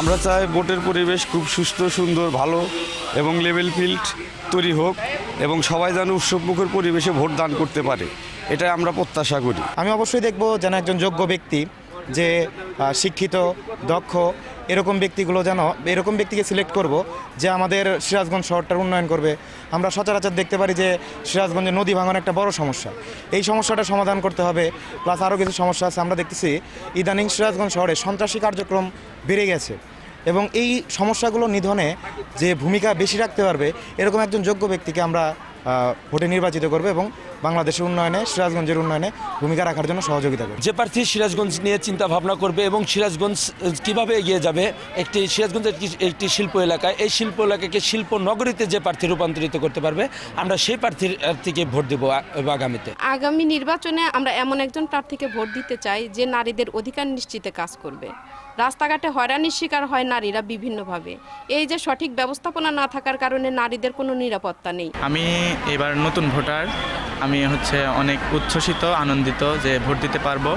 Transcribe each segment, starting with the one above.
আমরা চাই ভোটের পরিবেশ খুব সুস্থ, সুন্দর, ভালো এবং লেভেল ফিল্ড তৈরি হোক এবং সবাই যেন উৎসবমুখর পরিবেশে ভোট দান করতে পারে, এটাই আমরা প্রত্যাশা করি। আমি অবশ্যই দেখব যেন একজন যোগ্য ব্যক্তি, যে শিক্ষিত, দক্ষ, এরকম ব্যক্তিকে সিলেক্ট করব যে আমাদের সিরাজগঞ্জ শহরটার উন্নয়ন করবে। আমরা সচরাচর দেখতে পারি যে সিরাজগঞ্জে নদী ভাঙন একটা বড় সমস্যা, এই সমস্যাটা সমাধান করতে হবে। প্লাস আরও কিছু সমস্যা আছে। আমরা দেখতেছি ইদানিং সিরাজগঞ্জ শহরে সন্ত্রাসী কার্যক্রম বেড়ে গেছে এবং এই সমস্যাগুলো নিধনে যে ভূমিকা বেশি রাখতে পারবে এরকম একজন যোগ্য ব্যক্তিকে আমরা ভোটে নির্বাচিত করবে এবং বাংলাদেশের উন্নয়নে, সিরাজগঞ্জের উন্নয়নে ভূমিকা রাখার জন্য সহযোগিতা করবে। যে প্রার্থী সিরাজগঞ্জ নিয়ে চিন্তা ভাবনা করবে এবং সিরাজগঞ্জ কিভাবে এগিয়ে যাবে, সিরাজগঞ্জ একটি শিল্প এলাকায়, এই শিল্প এলাকাকে শিল্প নগরীতে যে প্রার্থী রূপান্তরিত করতে পারবে, আমরা সেই প্রার্থীকে ভোট দেব আগামীতে। আগামী নির্বাচনে আমরা এমন একজন প্রার্থীকে ভোট দিতে চাই যে নারীদের অধিকার নিশ্চিতে কাজ করবে। রাস্তাঘাটে হয়রানির শিকার হয় নারীরা বিভিন্নভাবে, এই যে সঠিক ব্যবস্থাপনা না থাকার কারণে নারীদের কোনো নিরাপত্তা নেই। আমি এবার নতুন ভোটার, আমি অনেক উচ্ছ্বসিত, আনন্দিত যে ভোট দিতে পারবো।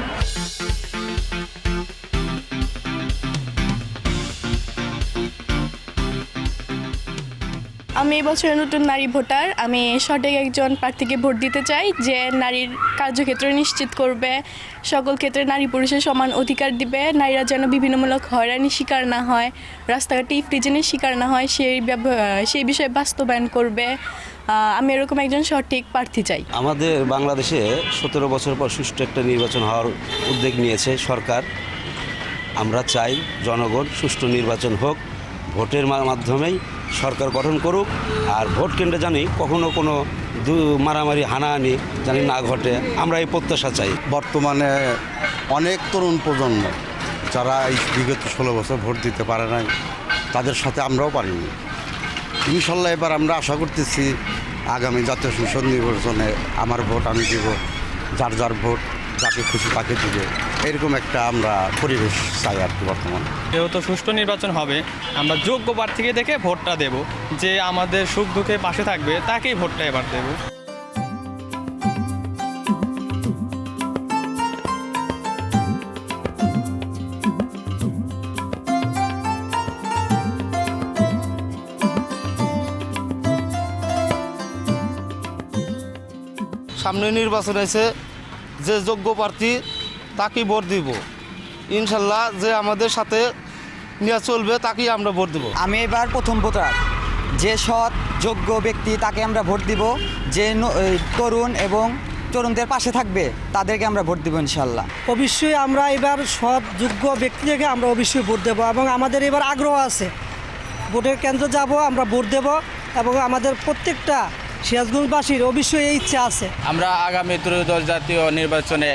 আমি এই বছরের নতুন নারী ভোটার। আমি সঠিক একজন প্রার্থীকে ভোট দিতে চাই যে নারীর কার্যক্ষেত্র নিশ্চিত করবে, সকল ক্ষেত্রে নারী পুরুষের সমান অধিকার দিবে, নারীরা যেন বিভিন্নমূলক হয়রানির শিকার না হয়, রাস্তাঘাটে ইফটিজিনের শিকার না হয়, সেই বিষয়ে বাস্তবায়ন করবে। আমি এরকম একজন সঠিক প্রার্থী চাই। আমাদের বাংলাদেশে 17 বছর পর সুষ্ঠু একটা নির্বাচন হওয়ার উদ্যোগ নিয়েছে সরকার। আমরা চাই জনগণ সুষ্ঠু নির্বাচন হোক, ভোটের মাধ্যমেই সরকার গঠন করুক, আর ভোট কেন্দ্রে জানি কখনো কোনো মারামারি, হানাহানি জানি না ঘটে, আমরা এই প্রত্যাশা চাই। বর্তমানে অনেক তরুণ প্রজন্ম যারা এই বিগত 16 বছর ভোট দিতে পারে নাই, তাদের সাথে আমরাও পারিনি। ইনশাল্লাহ এবার আমরা আশা করতেছি আগামী জাতীয় সংসদ নির্বাচনে আমার ভোট আমি দিব, যার যার ভোট যাকে খুশি তাকে দিবে, এরকম একটা আমরা পরিবেশ চাই আর কি। বর্তমানে যেহেতু সুষ্ঠু নির্বাচন হবে, আমরা যোগ্য প্রার্থীকে দেখে ভোটটা দেব, যে আমাদের সুখ দুঃখে পাশে থাকবে তাকেই ভোটটা এবার দেব। সামনে নির্বাচন আছে, যে যোগ্য প্রার্থী তাকেই ভোট দিব। ইনশাল্লাহ যে আমাদের সাথে নিয়ে চলবে তাকেই আমরা ভোট দেব। আমি এবার প্রথম ভোটার, যে সৎ যোগ্য ব্যক্তি তাকে আমরা ভোট দিব, যে তরুণ এবং তরুণদের পাশে থাকবে তাদেরকে আমরা ভোট দিব ইনশাল্লাহ। অবশ্যই আমরা এবার সৎ যোগ্য ব্যক্তিকে আমরা অবশ্যই ভোট দেবো এবং আমাদের এবার আগ্রহ আছে, ভোটের কেন্দ্রে যাব, আমরা ভোট দেব এবং আমাদের প্রত্যেকটা সিরাজগঞ্জবাসীর অবশ্যই এই ইচ্ছা আছে। আমরা আগামী ত্রয়োদশ জাতীয় নির্বাচনে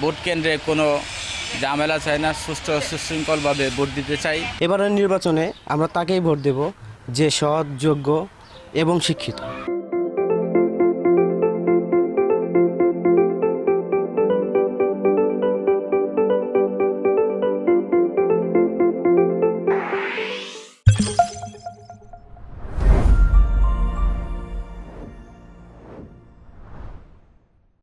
ভোট কেন্দ্রে কোনো ঝামেলা চাই না, সুষ্ঠু সুশৃঙ্খলভাবে ভোট দিতে চাই। এবারের নির্বাচনে আমরা তাকেই ভোট দেব যে সৎ, যোগ্য এবং শিক্ষিত।